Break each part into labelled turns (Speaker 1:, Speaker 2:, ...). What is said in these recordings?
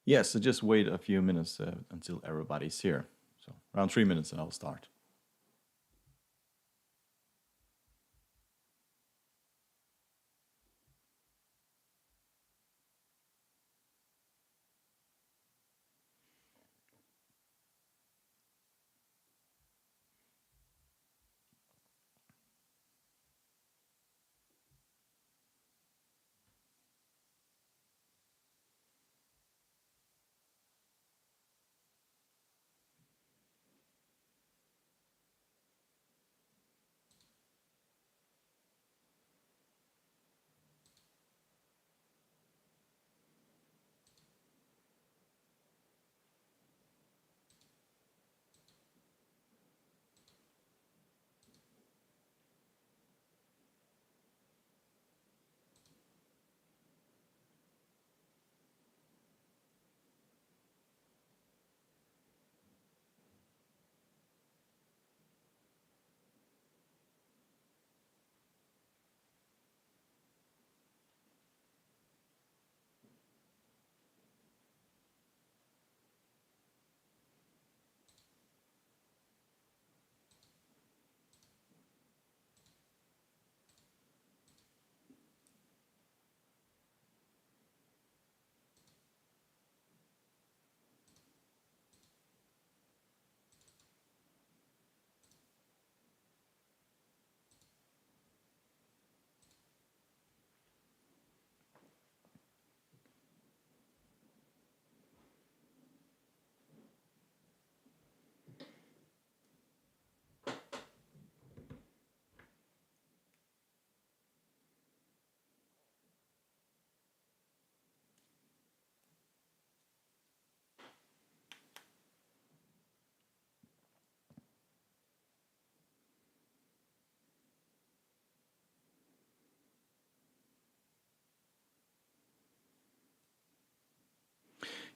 Speaker 1: Yes, so just wait a few minutes until everybody's here. So around 3 minutes and I'll start.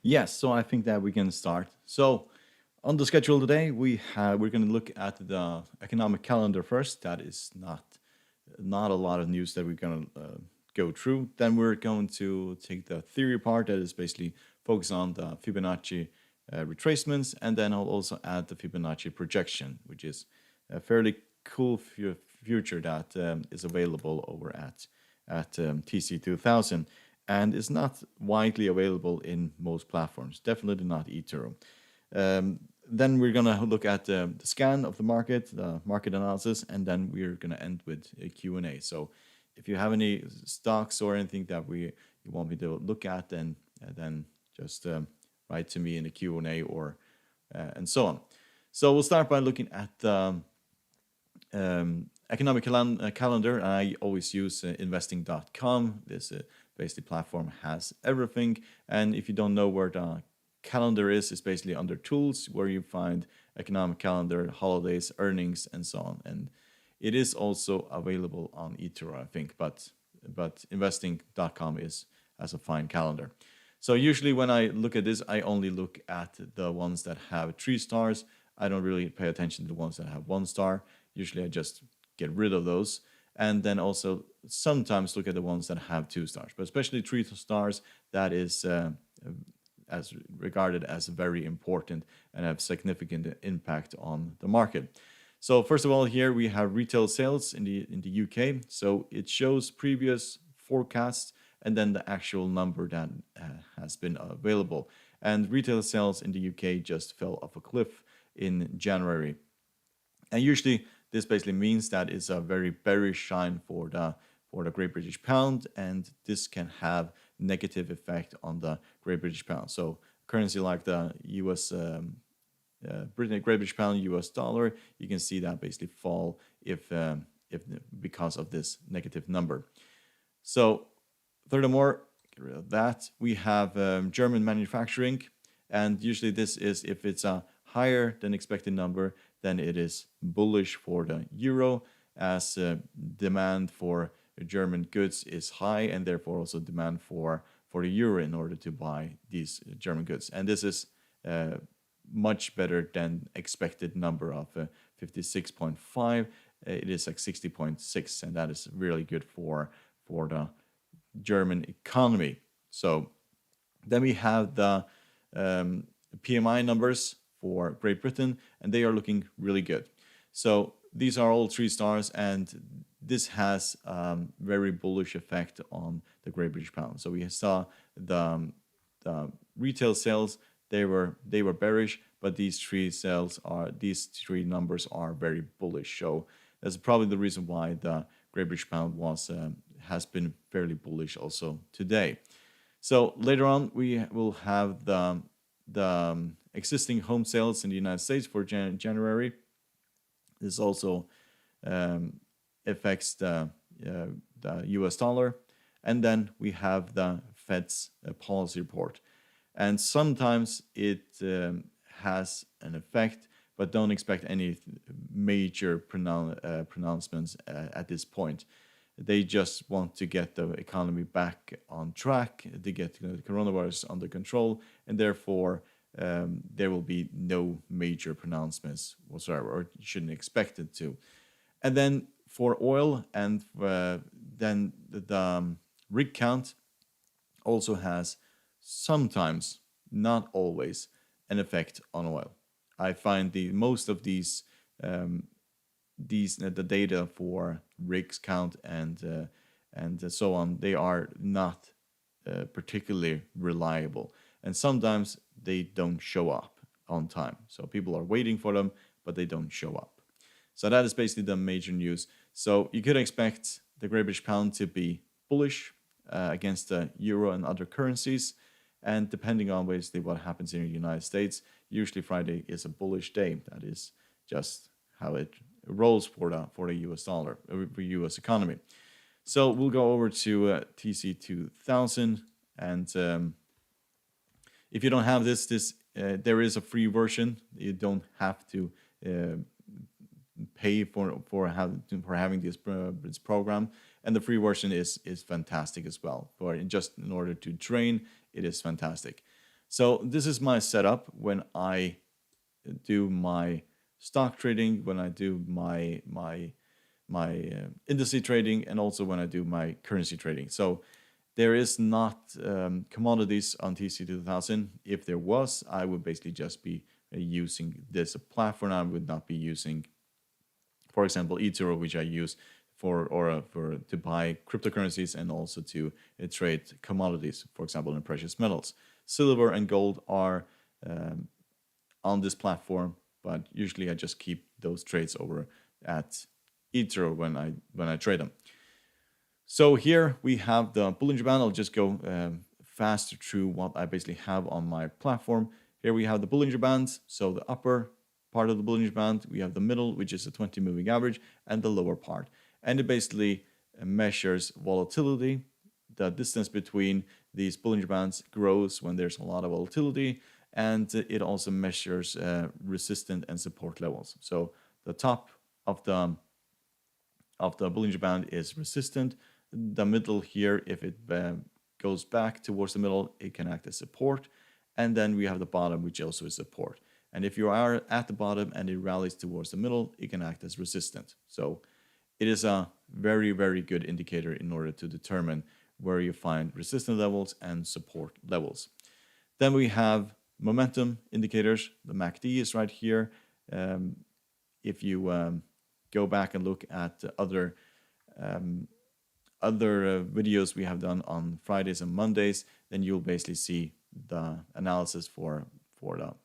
Speaker 1: Yes, so I think that we can start. So on the schedule today, we're going to look at the economic calendar first. That is not a lot of news that we're going to go through. Then we're going to take the theory part that is basically focus on the Fibonacci retracements, and then I'll also add the Fibonacci projection, which is a fairly cool future that is available over at TC2000 and is not widely available in most platforms, definitely not eToro. Then we're going to look at the scan of the market analysis, and then we're going to end with a Q&A. So if you have any stocks or anything that you want me to look at, then just write to me in the Q&A or and so on. So we'll start by looking at the economic calendar. I always use investing.com. This basically platform has everything. And if you don't know where the calendar is, it's basically under tools where you find economic calendar, holidays, earnings, and so on. And it is also available on eToro, I think, but investing.com has a fine calendar. So usually when I look at this, I only look at the ones that have 3 stars. I don't really pay attention to the ones that have 1 star. Usually I just get rid of those. And then also sometimes look at the ones that have 2 stars, but especially 3 stars, that is as regarded as very important and have significant impact on the market. So first of all, here we have retail sales in the UK. So it shows previous forecasts and then the actual number that has been available. And retail sales in the UK just fell off a cliff in January. And usually this basically means that it's a very bearish sign for the Great British Pound, and this can have negative effect on the Great British Pound. So currency like the US Great British Pound, US dollar, you can see that basically fall if because of this negative number. So furthermore, get rid of that. We have German manufacturing, and usually this is if it's a higher than expected number, then it is bullish for the euro, as demand for German goods is high, and therefore also demand for the euro in order to buy these German goods. And this is much better than expected number of 56.5. It is like 60.6, and that is really good for the German economy. So then we have the PMI numbers for Great Britain, and they are looking really good. So these are all 3 stars, and this has very bullish effect on the Great British Pound. So we saw the retail sales, they were bearish, but these 3 numbers are very bullish. So that's probably the reason why the Great British Pound has been fairly bullish also today. So later on, we will have the existing home sales in the United States for January. This also affects the US dollar. And then we have the Fed's policy report. And sometimes it has an effect, but don't expect any major pronouncements at this point. They just want to get the economy back on track, to get the coronavirus under control, and therefore there will be no major pronouncements whatsoever, or you shouldn't expect it to. And then for oil, and then the rig count also has sometimes, not always, an effect on oil. I find most of these the data for rigs count and so on, they are not particularly reliable, and sometimes they don't show up on time. So people are waiting for them, but they don't show up. So that is basically the major news. So you could expect the Great British Pound to be bullish against the euro and other currencies. And depending on basically what happens in the United States, usually Friday is a bullish day. That is just how it rolls for the US dollar, for US economy. So we'll go over to TC2000, and if you don't have this there is a free version. You don't have to pay for having this program, and the free version is fantastic as well. Just in order to train, it is fantastic. So this is my setup when I do my stock trading, when I do my indice trading, and also when I do my currency trading. So there is not commodities on TC2000. If there was, I would basically just be using this platform. I would not be using, for example, eToro, which I use to buy cryptocurrencies and also to trade commodities, for example, in precious metals. Silver and gold are on this platform, but usually I just keep those trades over at eToro when I trade them. So here we have the Bollinger Band. I'll just go faster through what I basically have on my platform. Here we have the Bollinger Band. So the upper part of the Bollinger Band, we have the middle, which is a 20 moving average, and the lower part. And it basically measures volatility. The distance between these Bollinger Bands grows when there's a lot of volatility, and it also measures resistance and support levels. So the top of the Bollinger Band is resistant. The middle here, if it goes back towards the middle, it can act as support. And then we have the bottom, which also is support. And if you are at the bottom and it rallies towards the middle, it can act as resistance. So it is a very, very good indicator in order to determine where you find resistance levels and support levels. Then we have momentum indicators. The MACD is right here. If you go back and look at other videos we have done on Fridays and Mondays, then you'll basically see the analysis for the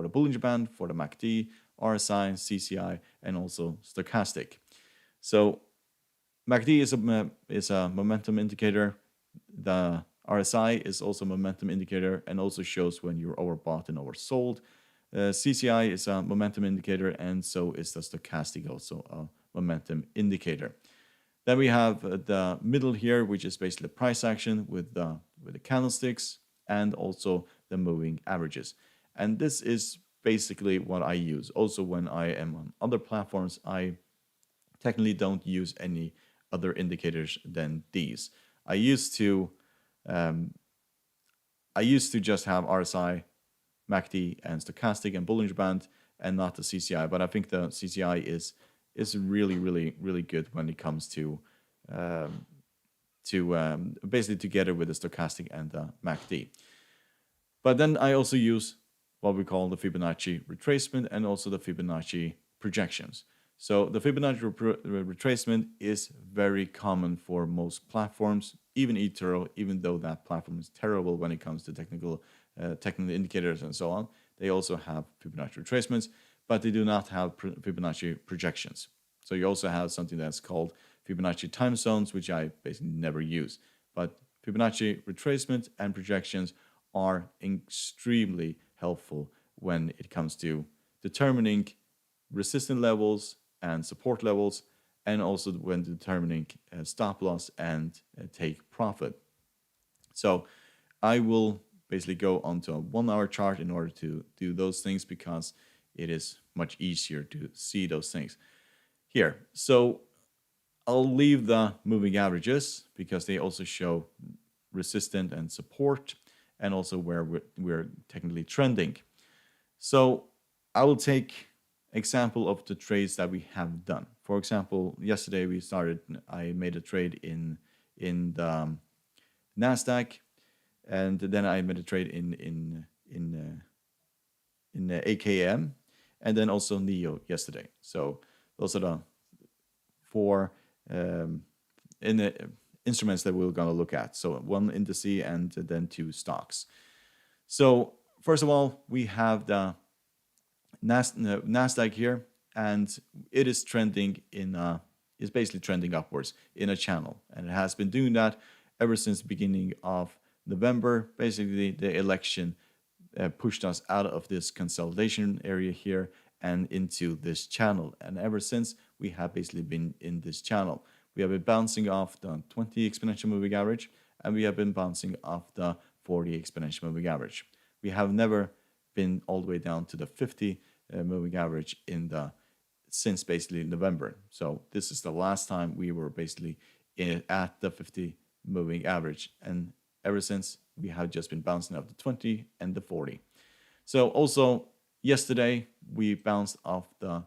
Speaker 1: Bollinger Band, for the MACD, RSI, CCI, and also stochastic. So MACD is a momentum indicator. The RSI is also a momentum indicator and also shows when you're overbought and oversold. CCI is a momentum indicator, and so is the stochastic, also a momentum indicator. Then we have the middle here, which is basically price action with the candlesticks and also the moving averages. And this is basically what I use. Also, when I am on other platforms, I technically don't use any other indicators than these. I used to just have RSI, MACD, and stochastic and Bollinger Band, and not the CCI. But I think the CCI is really, really, really good when it comes to basically together with the stochastic and the MACD. But then I also use what we call the Fibonacci retracement and also the Fibonacci projections. So the Fibonacci retracement is very common for most platforms, even eToro, even though that platform is terrible when it comes to technical indicators and so on. They also have Fibonacci retracements, but they do not have Fibonacci projections. So you also have something that's called Fibonacci time zones, which I basically never use. But Fibonacci retracement and projections are extremely helpful when it comes to determining resistance levels and support levels, and also when determining stop loss and take profit. So I will basically go onto a 1 hour chart in order to do those things because it is much easier to see those things here. So I'll leave the moving averages because they also show resistance and support, and also where we're technically trending. So I will take example of the trades that we have done. For example, yesterday I made a trade in the Nasdaq, and then I made a trade in AKM, and then also NEO yesterday. So those are the four instruments that we're going to look at. So one index and then two stocks. So first of all, we have the Nasdaq here, and it is trending is basically trending upwards in a channel, and it has been doing that ever since the beginning of November. Basically, the election pushed us out of this consolidation area here and into this channel, and ever since we have basically been in this channel. We have been bouncing off the 20 exponential moving average, and we have been bouncing off the 40 exponential moving average. We have never been all the way down to the 50 moving average since basically November. So this is the last time we were basically at the 50 moving average, and ever since we have just been bouncing off the 20 and the 40. So also yesterday we bounced off the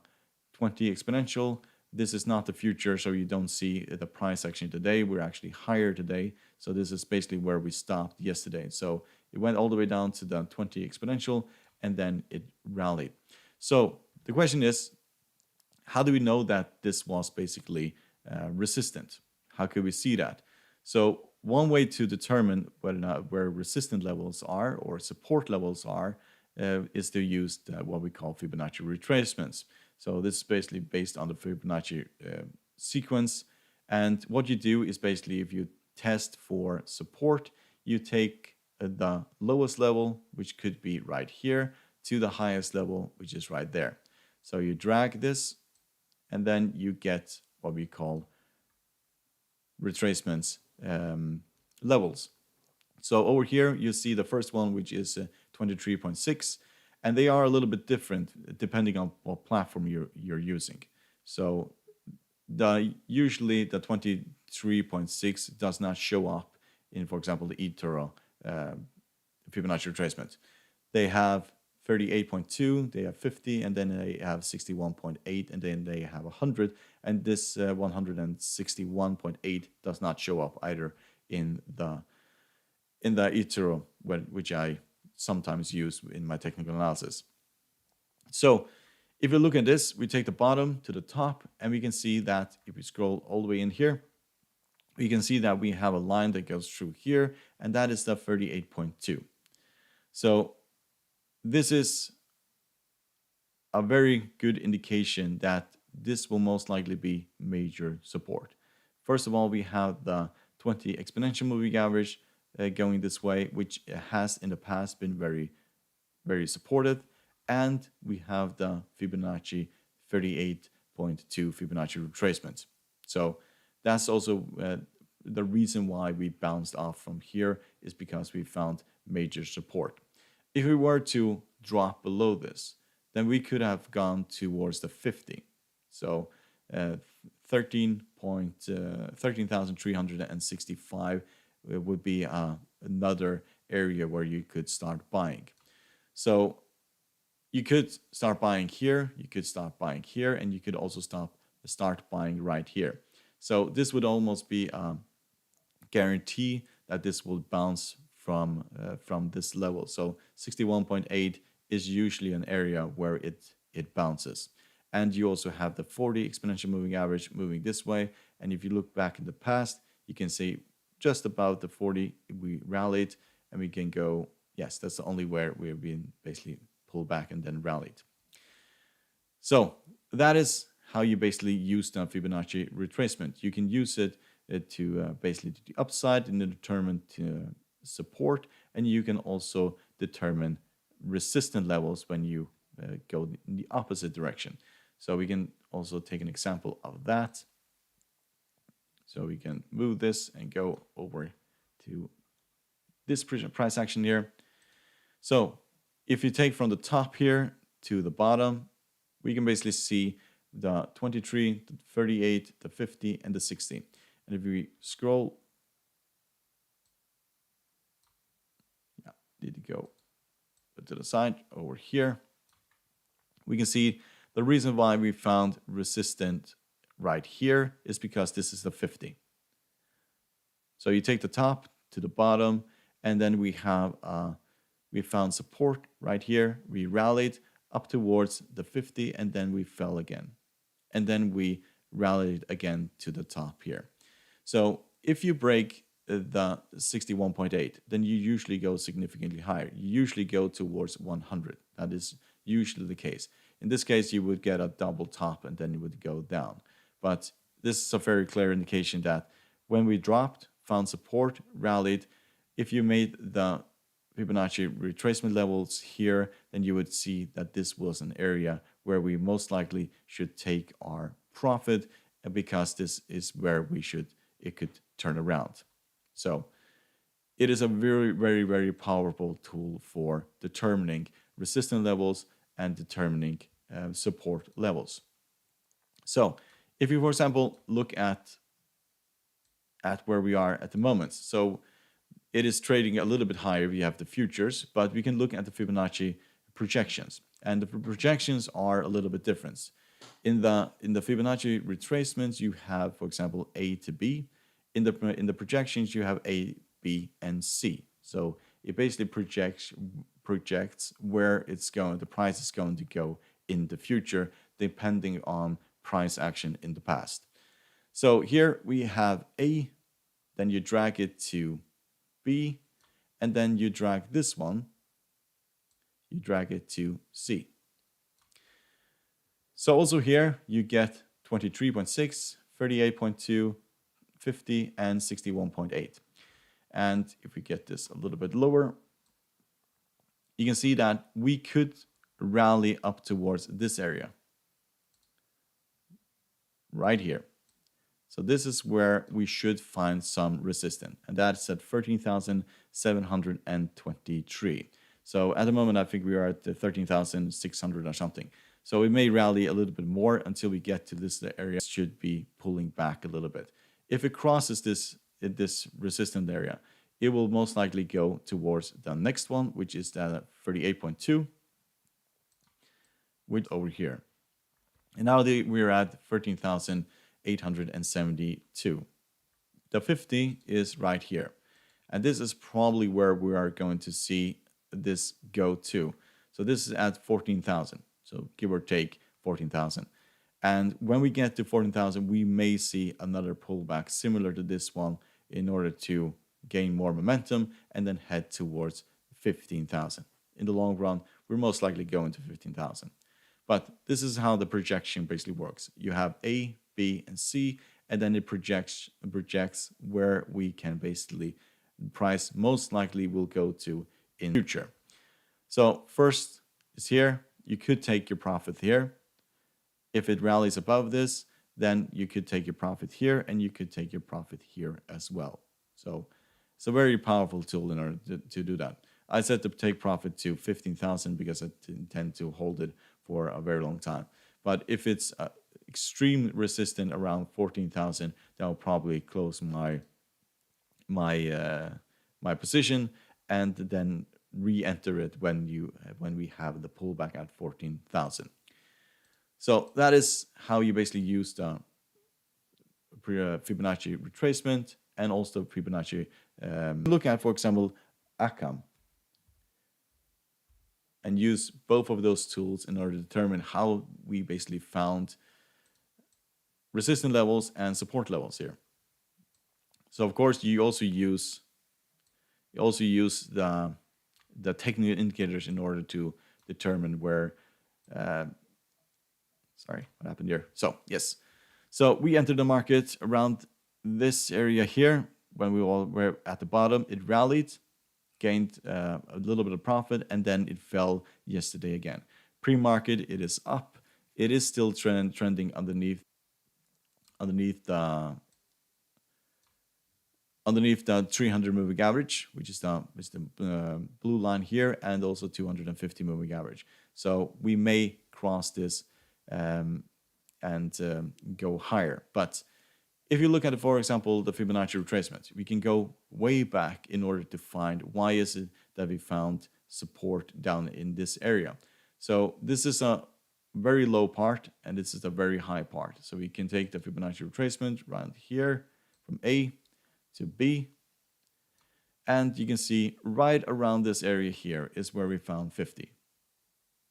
Speaker 1: 20 exponential. This is not the future, so you don't see the price action today. We're actually higher today. So this is basically where we stopped yesterday. So it went all the way down to the 20 exponential, and then it rallied. So the question is, how do we know that this was basically resistant? How could we see that? So one way to determine whether or not where resistance levels are or support levels are is to use what we call Fibonacci retracements. So this is basically based on the Fibonacci sequence. And what you do is basically, if you test for support, you take the lowest level, which could be right here, to the highest level, which is right there. So you drag this, and then you get what we call retracements levels. So over here, you see the first one, which is 23.6, and they are a little bit different depending on what platform you're using. So usually the 23.6 does not show up in, for example, the eToro Fibonacci retracement. They have 38.2, they have 50, and then they have 61.8, and then they have 100, and this 161.8 does not show up either in the eToro, which I sometimes use in my technical analysis. So if you look at this, we take the bottom to the top, and we can see that if we scroll all the way in here, we can see that we have a line that goes through here, and that is the 38.2. So this is a very good indication that this will most likely be major support. First of all, we have the 20 exponential moving average going this way, which has in the past been very, very supportive. And we have the Fibonacci 38.2 Fibonacci retracement. So that's also the reason why we bounced off from here, is because we found major support. If we were to drop below this, then we could have gone towards the 50. So 13,365 would be another area where you could start buying. So you could start buying here, you could start buying here, and you could also start buying right here. So this would almost be a guarantee that this will bounce from this level. So 61.8 is usually an area where it bounces. And you also have the 40 exponential moving average moving this way. And if you look back in the past, you can see just about the 40 we rallied, and we can go, yes, that's the only where we've been basically pulled back and then rallied. So that is how you basically use the Fibonacci retracement. You can use it to basically to the upside and determine support, and you can also determine resistance levels when you go in the opposite direction. So we can also take an example of that. So we can move this and go over to this price action here. So if you take from the top here to the bottom, we can basically see the 23, the 38, the 50, and the 60. And if we scroll, need to go to the side over here, we can see the reason why we found resistance right here is because this is the 50. So you take the top to the bottom, and then we have we found support right here. We rallied up towards the 50, and then we fell again, and then we rallied again to the top here. So if you break the 61.8, then you usually go significantly higher. You usually go towards 100. That is usually the case. In this case, you would get a double top and then you would go down. But this is a very clear indication that when we dropped, found support, rallied, if you made the Fibonacci retracement levels here, then you would see that this was an area where we most likely should take our profit, because this is where it could turn around. So it is a very, very, very powerful tool for determining resistance levels and determining support levels. So if you, for example, look at where we are at the moment, so it is trading a little bit higher if you have the futures, but we can look at the Fibonacci projections, and the projections are a little bit different. In the Fibonacci retracements, you have, for example, A to B. In the projections, you have A, B, and C. So it basically projects where it's going, the price is going to go in the future, depending on price action in the past. So here we have A, then you drag it to B, and then you drag this one, you drag it to C. So also here you get 23.6, 38.2, 50, and 61.8. And if we get this a little bit lower, you can see that we could rally up towards this area right here. So this is where we should find some resistance, and that's at 13,723. So at the moment, I think we are at the 13,600 or something. So it may rally a little bit more until we get to this area. It should be pulling back a little bit. If it crosses this resistance area, it will most likely go towards the next one, which is the 38.2, which over here. And now we're at 13,872. The 50 is right here. And this is probably where we are going to see this go to. So this is at 14,000. So give or take 14,000. And when we get to 14,000, we may see another pullback similar to this one in order to gain more momentum and then head towards 15,000. In the long run, we're most likely going to 15,000. But this is how the projection basically works. You have A, B, and C, and then it projects where we can basically, price most likely will go to in the future. So first is here. You could take your profit here. If it rallies above this, then you could take your profit here, and you could take your profit here as well. So it's a very powerful tool in order to do that. I set to take profit to 15,000 because I intend to hold it for a very long time. But if it's extreme resistant around 14,000, then I'll probably close my position and then re-enter it when we have the pullback at 14,000. So that is how you basically use the Fibonacci retracement and also Fibonacci. Look at, for example, ACAM and use both of those tools in order to determine how we basically found resistance levels and support levels here. So of course you also use the technical indicators in order to determine where sorry, what happened here? So yes, so we entered the market around this area here when we all were at the bottom. It rallied, gained a little bit of profit, and then it fell yesterday again. Pre-market, it is up. It is still trending underneath the 300 moving average, which is the blue line here, and also 250 moving average. So we may cross this and go higher. But if you look at, for example, the Fibonacci retracement, we can go way back in order to find why is it that we found support down in this area. So this is a very low part, and this is a very high part. So we can take the Fibonacci retracement around here from A to B, and you can see right around this area here is where we found 50.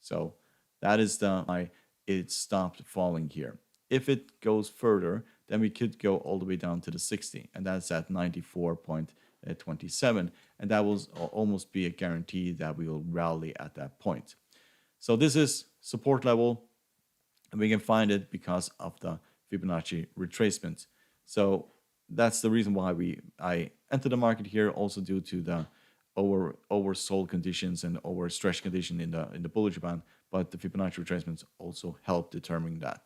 Speaker 1: So that is why it stopped falling here. If it goes further, then we could go all the way down to the 60, and that's at 94.27, and that will almost be a guarantee that we will rally at that point. So this is support level, and we can find it because of the Fibonacci retracement. So that's the reason why I entered the market here, also due to the oversold conditions and overstretched condition in the Bollinger Band, but the Fibonacci retracements also help determine that.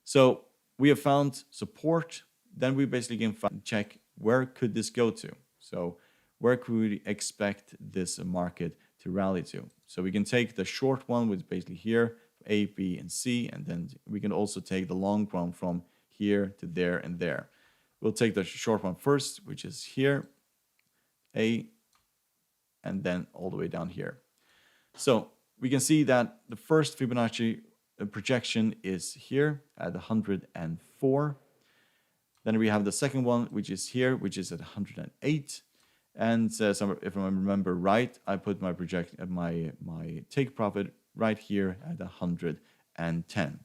Speaker 1: So we have found support, then we basically can check where could this go to. So where could we expect this market to rally to? So we can take the short one, which is basically here, A, B, and C, and then we can also take the long one from here to there and there. We'll take the short one first, which is here, A, and then all the way down here. So we can see that the first Fibonacci projection is here at 104. Then we have the second one, which is here, which is at 108. And so if I remember right, I put my my take profit right here at 110.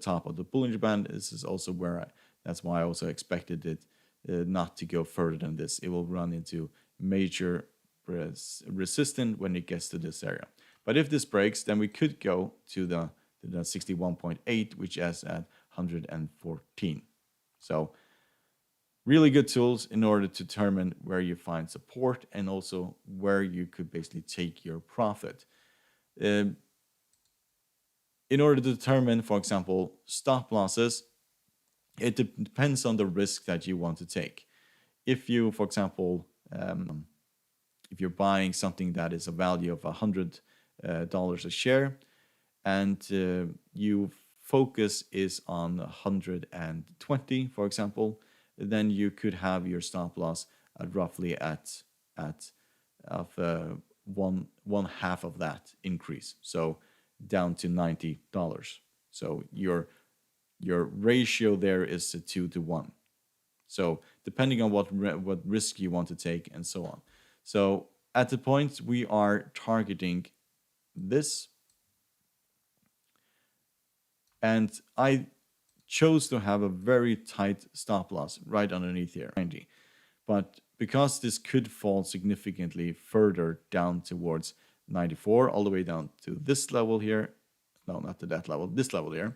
Speaker 1: Top of the Bollinger Band. This is also where that's why I also expected it not to go further than this. It will run into major resistance when it gets to this area. But if this breaks, then we could go to the 61.8, which is at 114. So really good tools in order to determine where you find support and also where you could basically take your profit. In order to determine, for example, stop losses, it depends on the risk that you want to take. If you, for example, if you're buying something that is a value of $100 a share, and your focus is on 120, for example, then you could have your stop loss at roughly at one half of that increase, so down to $90. So your ratio there is 2 to 1. So depending on what risk you want to take and so on. So at the point we are targeting this, and I chose to have a very tight stop loss right underneath here, 90. But because this could fall significantly further down towards 94, all the way down to this level here, no, not to that level, this level here,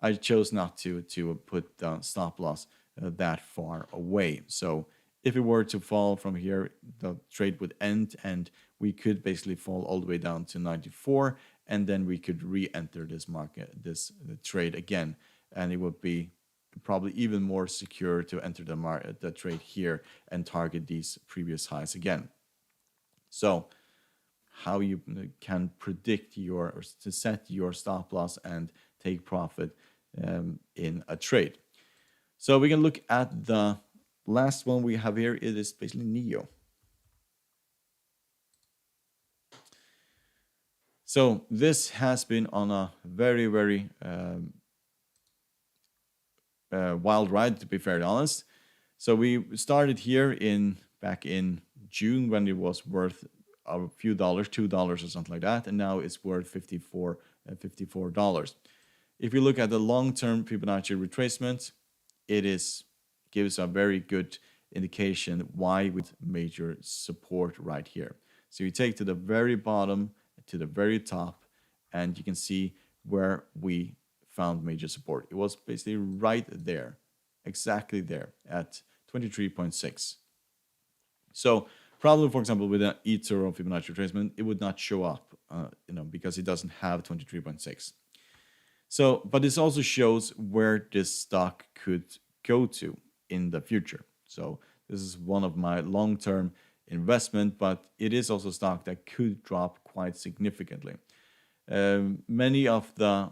Speaker 1: I chose not to put the stop loss that far away. So if it were to fall from here, the trade would end, and we could basically fall all the way down to 94, and then we could re-enter this market, this trade again, and it would be probably even more secure to enter the trade here and target these previous highs again. So how you can predict or to set your stop loss and take profit in a trade. So we can look at the last one we have here. It is basically NEO. So this has been on a very, very wild ride, to be fairly honest. So we started here back in June when it was worth a few dollars, $2 or something like that, and now it's worth $54. If you look at the long-term Fibonacci retracement, gives a very good indication why with major support right here. So you take to the very bottom to the very top, and you can see where we found major support. It was basically right there, exactly there at 23.6. So probably, for example, with an eToro Fibonacci retracement, it would not show up, because it doesn't have 23.6. So, but this also shows where this stock could go to in the future. So this is one of my long-term investment, but it is also a stock that could drop quite significantly. Many of the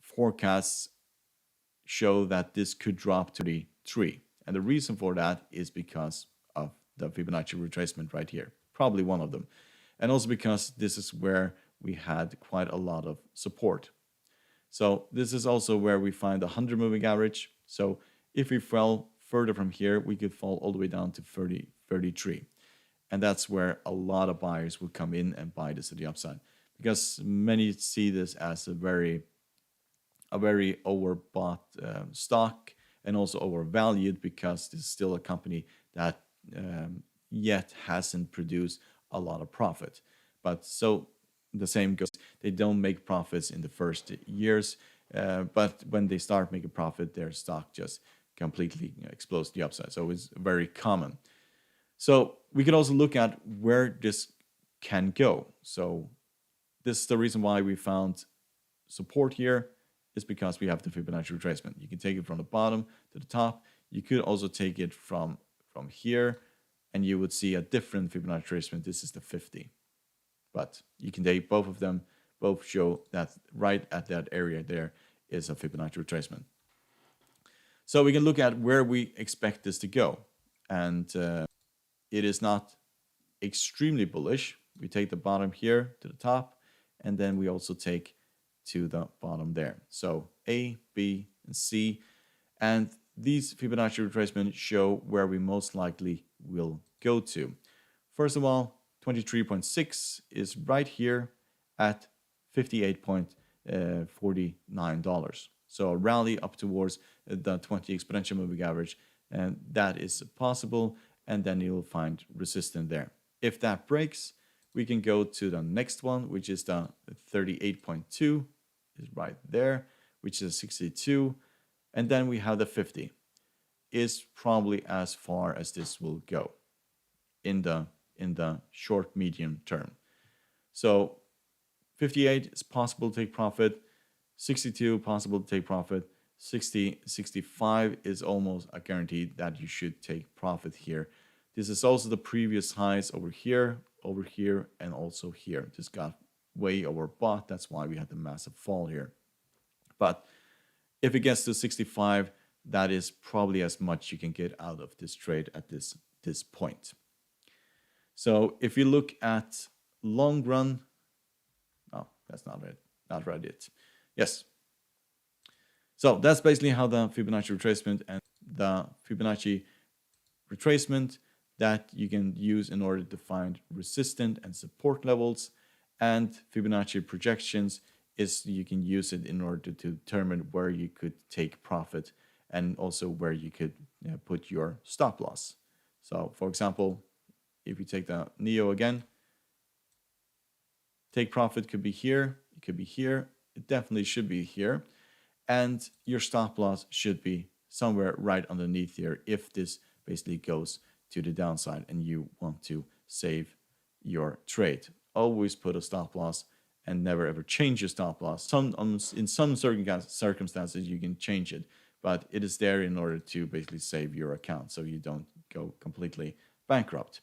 Speaker 1: forecasts show that this could drop to the 3. And the reason for that is because of the Fibonacci retracement right here. Probably one of them. And also because this is where we had quite a lot of support. So this is also where we find the 100 moving average. So if we fell further from here, we could fall all the way down to 33. And that's where a lot of buyers will come in and buy this at the upside, because many see this as a very overbought stock, and also overvalued, because this is still a company that yet hasn't produced a lot of profit. But so the same goes, they don't make profits in the first years, but when they start making profit, their stock just completely explodes to the upside. So it's very common. So we could also look at where this can go. So this is the reason why we found support here, is because we have the Fibonacci retracement. You can take it from the bottom to the top. You could also take it from here, and you would see a different Fibonacci retracement. This is the 50. But you can take both of them. Both show that right at that area there is a Fibonacci retracement. So we can look at where we expect this to go. And it is not extremely bullish. We take the bottom here to the top, and then we also take to the bottom there. So A, B, and C. And these Fibonacci retracements show where we most likely will go to. First of all, 23.6 is right here at $58.49. So a rally up towards the 20 exponential moving average, and that is possible, and then you'll find resistance there. If that breaks, we can go to the next one, which is the 38.2, is right there, which is 62, and then we have the 50. Is probably as far as this will go in the short medium term. So 58 is possible to take profit, 62 possible to take profit, 65 is almost a guarantee that you should take profit here. This is also the previous highs over here, and also here. This got way overbought. That's why we had the massive fall here. But if it gets to 65, that is probably as much you can get out of this trade at this point. So if you look at long run, oh, that's not it. Not right yet. Yes. So that's basically how the Fibonacci retracement and the Fibonacci retracement that you can use in order to find resistance and support levels, and Fibonacci projections is you can use it in order to determine where you could take profit and also where you could put your stop loss. So for example, if you take the NEO again, take profit could be here, it could be here, it definitely should be here, and your stop loss should be somewhere right underneath here if this basically goes to the downside and you want to save your trade. Always put a stop loss and never ever change your stop loss. In some circumstances you can change it, but it is there in order to basically save your account so you don't go completely bankrupt.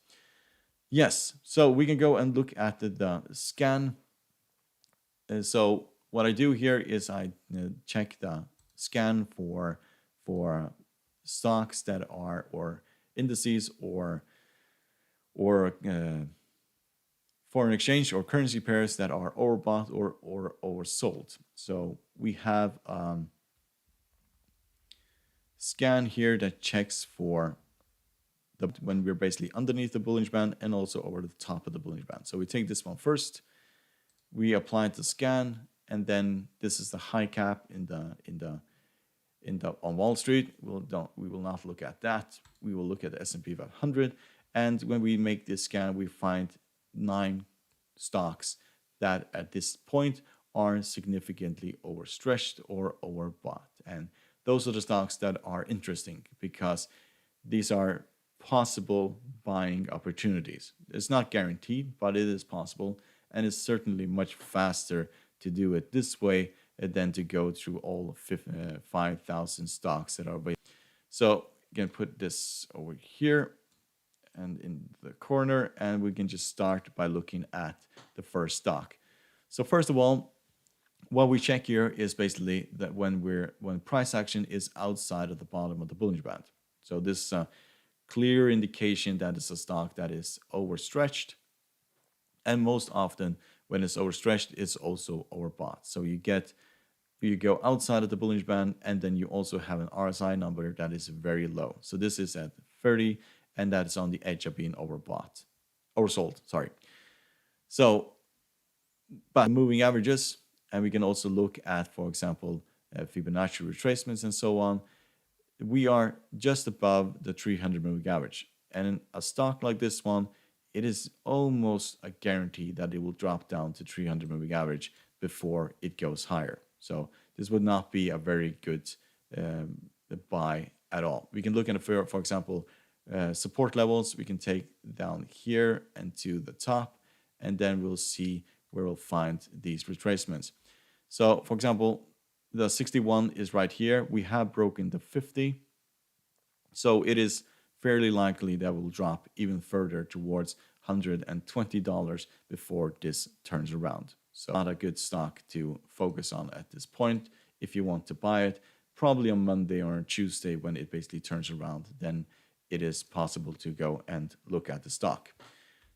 Speaker 1: Yes, so we can go and look at the scan. So what I do here is I check the scan for stocks that are, or indices, or foreign exchange or currency pairs that are overbought or oversold. So we have scan here that checks for when we're basically underneath the Bollinger Band and also over the top of the Bollinger Band. So we take this one first, we apply the scan, and then this is the high cap on Wall Street. We will not look at that. We will look at the S&P 500, and when we make this scan, we find 9 stocks that at this point are significantly overstretched or overbought, and those are the stocks that are interesting because these are possible buying opportunities. It's not guaranteed, but it is possible, and it's certainly much faster to do it this way than to go through all 5,000 stocks that are available. So you can put this over here and in the corner, and we can just start by looking at the first stock. So first of all, what we check here is basically that when price action is outside of the bottom of the Bollinger Band. So this is a clear indication that it's a stock that is overstretched, and most often when it's overstretched, it's also overbought. So you go outside of the Bollinger Band, and then you also have an RSI number that is very low. So this is at 30, and that is on the edge of being oversold. Sorry. So, but moving averages, and we can also look at, for example, Fibonacci retracements and so on. We are just above the 300 moving average, and in a stock like this one, it is almost a guarantee that it will drop down to 300 moving average before it goes higher. So this would not be a very good buy at all. We can look at, for example, support levels. We can take down here and to the top, and then we'll see where we'll find these retracements. So, for example, the 61 is right here. We have broken the 50. So it is fairly likely that will drop even further towards $120 before this turns around. So not a good stock to focus on at this point. If you want to buy it, probably on Monday or on Tuesday when it basically turns around, then it is possible to go and look at the stock.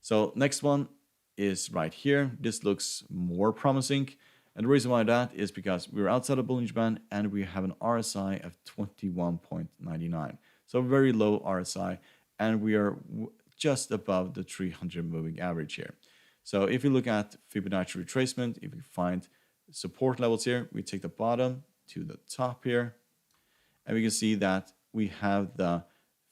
Speaker 1: So next one is right here. This looks more promising. And the reason why that is because we're outside of Bollinger Band and we have an RSI of 21.99. So very low RSI, and we are just above the 300 moving average here. So if you look at Fibonacci retracement, if you find support levels here, we take the bottom to the top here, and we can see that we have the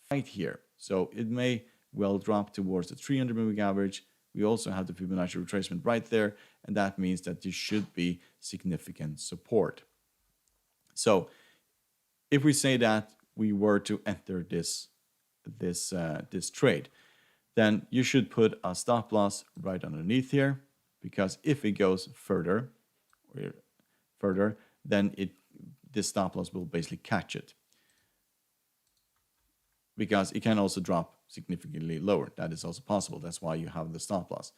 Speaker 1: fight here. So it may well drop towards the 300 moving average. We also have the Fibonacci retracement right there, and that means that there should be significant support. So if we say that we were to enter this trade, then you should put a stop loss right underneath here, because if it goes further, then this stop loss will basically catch it, because it can also drop significantly lower. That is also possible. That's why you have the stop loss.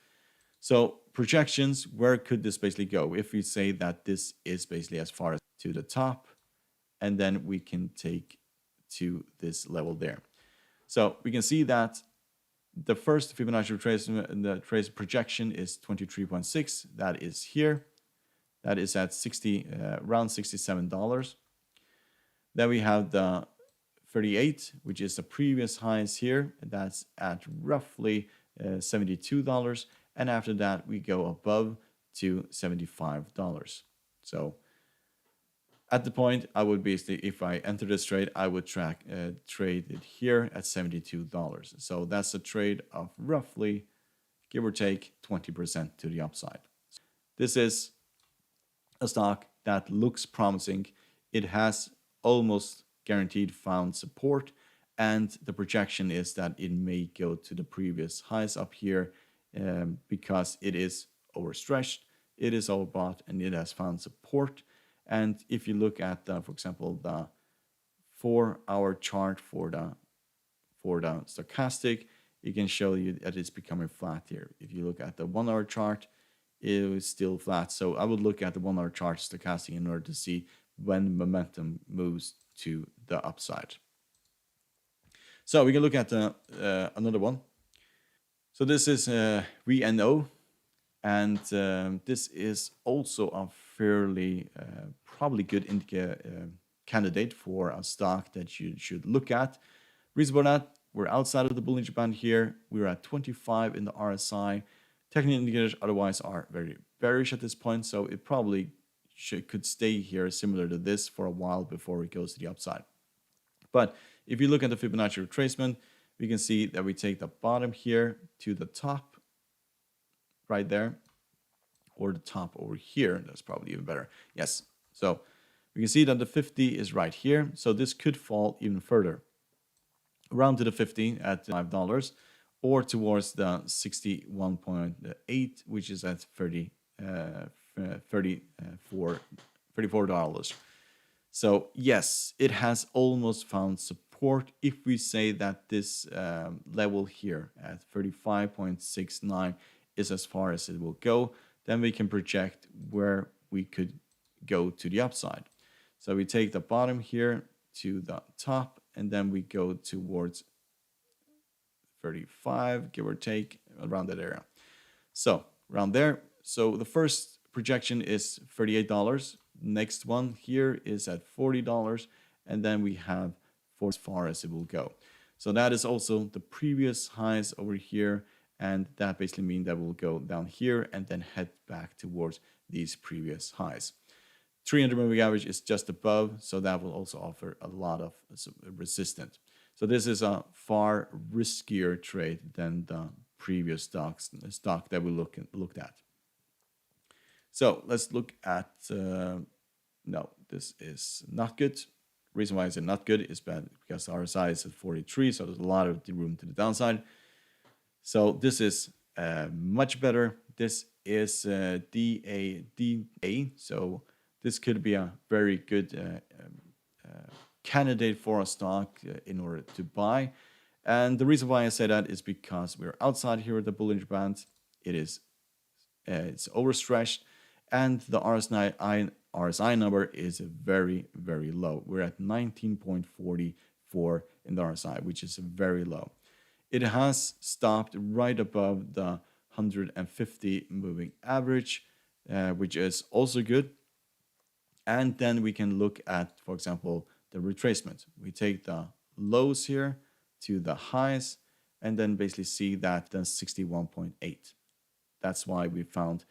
Speaker 1: So projections, where could this basically go? If we say that this is basically as far as to the top, and then we can take to this level there. So we can see that the first Fibonacci retracement, the trace projection is 23.6. That is here. That is at around $67. Then we have the 38, which is the previous highs here. That's at roughly $72. And after that, we go above to $75. So at the point, I would basically, if I enter this trade, I would trade it here at $72. So that's a trade of roughly, give or take, 20% to the upside. This is a stock that looks promising. It has almost guaranteed found support, and the projection is that it may go to the previous highs up here because it is overstretched, it is overbought, and it has found support. And if you look at, for example, the 4-hour chart for the stochastic, it can show you that it's becoming flat here. If you look at the 1-hour chart, it is still flat. So I would look at the 1-hour chart stochastic in order to see when momentum moves to the upside. So we can look at another one. So this is VNO, and this is also a fairly probably good candidate for a stock that you should look at. Reason for that, we're outside of the Bollinger Band here. We're at 25 in the RSI. Technical indicators otherwise are very bearish at this point, so it probably could stay here similar to this for a while before it goes to the upside. But if you look at the Fibonacci retracement, we can see that we take the bottom here to the top right there, or the top over here. That's probably even better. Yes. So we can see that the 50 is right here. So this could fall even further, around to the 50 at $5, or towards the 61.8, which is at $34. So yes, it has almost found support. If we say that this level here at 35.69 is as far as it will go, then we can project where we could go to the upside. So we take the bottom here to the top, and then we go towards 35, give or take, around that area. So around there. So the first projection is $38. Next one here is at $40, and then we have for as far as it will go. So that is also the previous highs over here, and that basically means that we'll go down here and then head back towards these previous highs. 300 moving average is just above, so that will also offer a lot of resistance. So this is a far riskier trade than the previous stock that we looked at. So let's look at, no, this is not good. Reason why it's not good is because the RSI is at 43, so there's a lot of room to the downside. So this is much better. This is DA, so this could be a very good candidate for a stock in order to buy. And the reason why I say that is because we're outside here at the Bollinger Band. It's overstretched, and the RSI number is very, very low. We're at 19.44 in the RSI, which is very low. It has stopped right above the 150 moving average, which is also good. And then we can look at, for example, the retracement. We take the lows here to the highs, and then basically see that the 61.8. That's why we found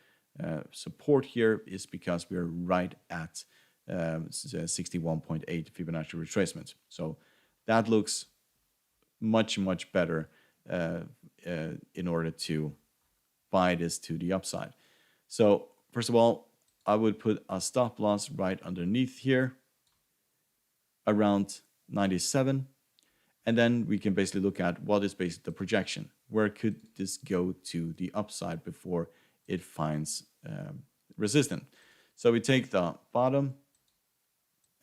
Speaker 1: support here, is because we are right at 61.8 Fibonacci retracement. So that looks much, much better in order to buy this to the upside. So first of all, I would put a stop loss right underneath here, around 97. And then we can basically look at what is basically the projection. Where could this go to the upside before it finds resistance? So we take the bottom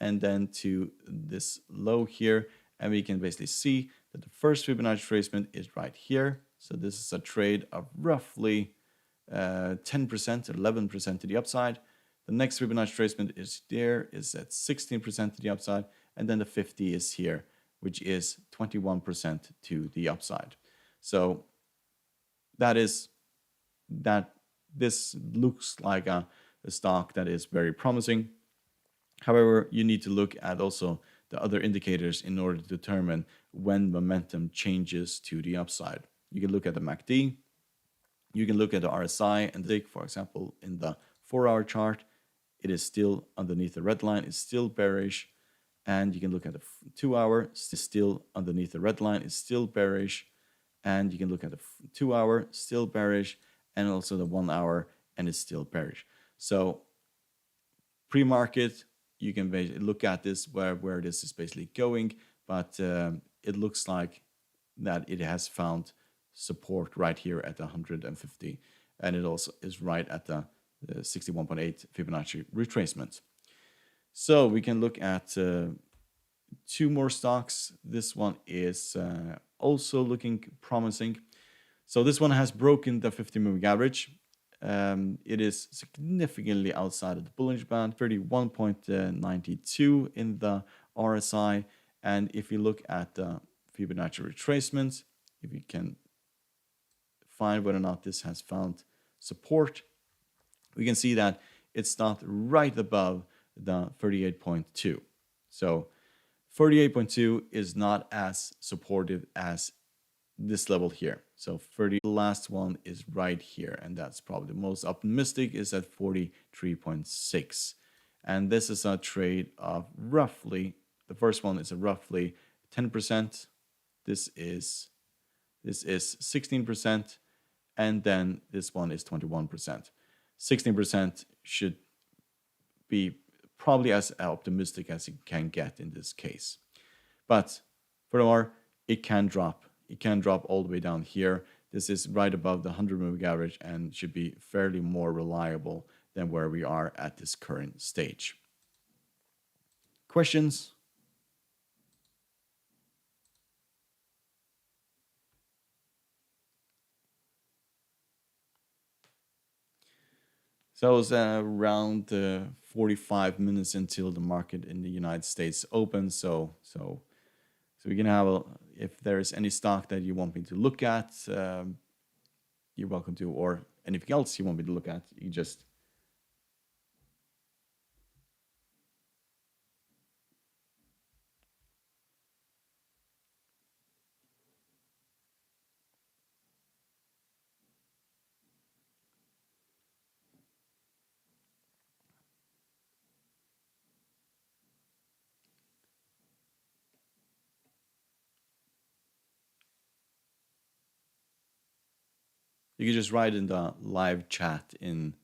Speaker 1: and then to this low here, and we can basically see that the first Fibonacci retracement is right here. So this is a trade of roughly 10%, 11% to the upside. The next Fibonacci retracement is there, is at 16% to the upside, and then the 50 is here, which is 21% to the upside. So this looks like a stock that is very promising. However, you need to look at also the other indicators in order to determine when momentum changes to the upside. You can look at the MACD, you can look at the RSI, and take, for example, in the 4-hour chart, it is still underneath the red line, it's still bearish. And you can look at the 2-hour, it's still underneath the red line, it's still bearish. And you can look at the 2-hour, still bearish, and also the 1-hour, and it's still bearish. So pre-market, you can look at this where this is basically going, but it looks like that it has found support right here at the 150, and it also is right at the 61.8 Fibonacci retracement. So we can look at two more stocks. This one is also looking promising. So this one has broken the 50 moving average. It is significantly outside of the Bollinger Band, 31.92 in the RSI. And if you look at the Fibonacci retracement, if you can find whether or not this has found support, we can see that it stopped right above the 38.2. So 38.2 is not as supportive as this level here. So 30, the last one is right here, and that's probably the most optimistic, is at 43.6. And this is a trade of roughly, the first one is a roughly 10%. This is 16%, and then this one is 21%. 16% should be probably as optimistic as you can get in this case. But furthermore, it can drop. It can drop all the way down here. This is right above the 100 moving average and should be fairly more reliable than where we are at this current stage. Questions? So it's around 45 minutes until the market in the United States opens. So we can have if there is any stock that you want me to look at, you're welcome to, or anything else you want me to look at, you just you can just write in the live chat in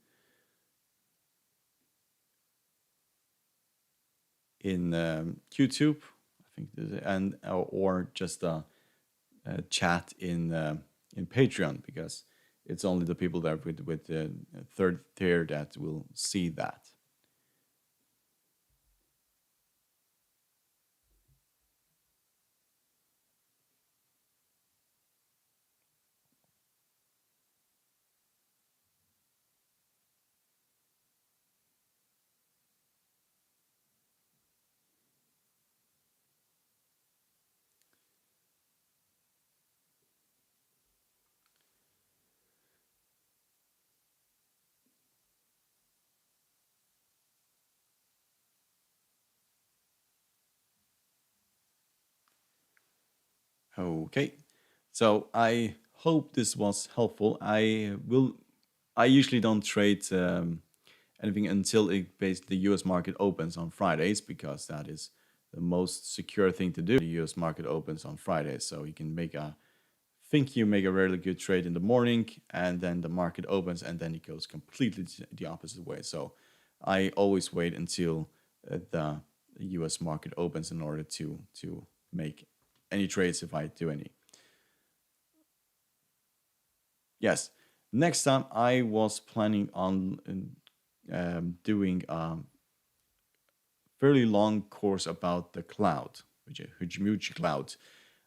Speaker 1: YouTube, I think, and or just a chat in Patreon, because it's only the people that with the third tier that will see that. Okay, so I hope this was helpful. I usually don't trade anything until the U.S. market opens on Fridays, because that is the most secure thing to do. The U.S. market opens on Fridays, so you can make a really good trade in the morning, and then the market opens, and then it goes completely the opposite way. So I always wait until the U.S. market opens in order to make any trades, if I do any. Yes, next time I was planning on doing a fairly long course about the cloud, which is Fibonacci cloud.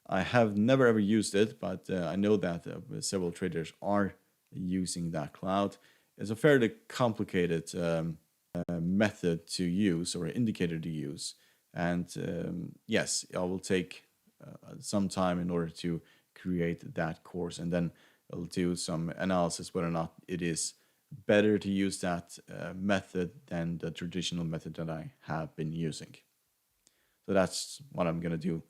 Speaker 1: I have never ever used it, but I know that several traders are using that cloud. It's a fairly complicated method to use, or indicator to use. And yes, I will take some time in order to create that course, and then I'll do some analysis whether or not it is better to use that method than the traditional method that I have been using. So that's what I'm going to do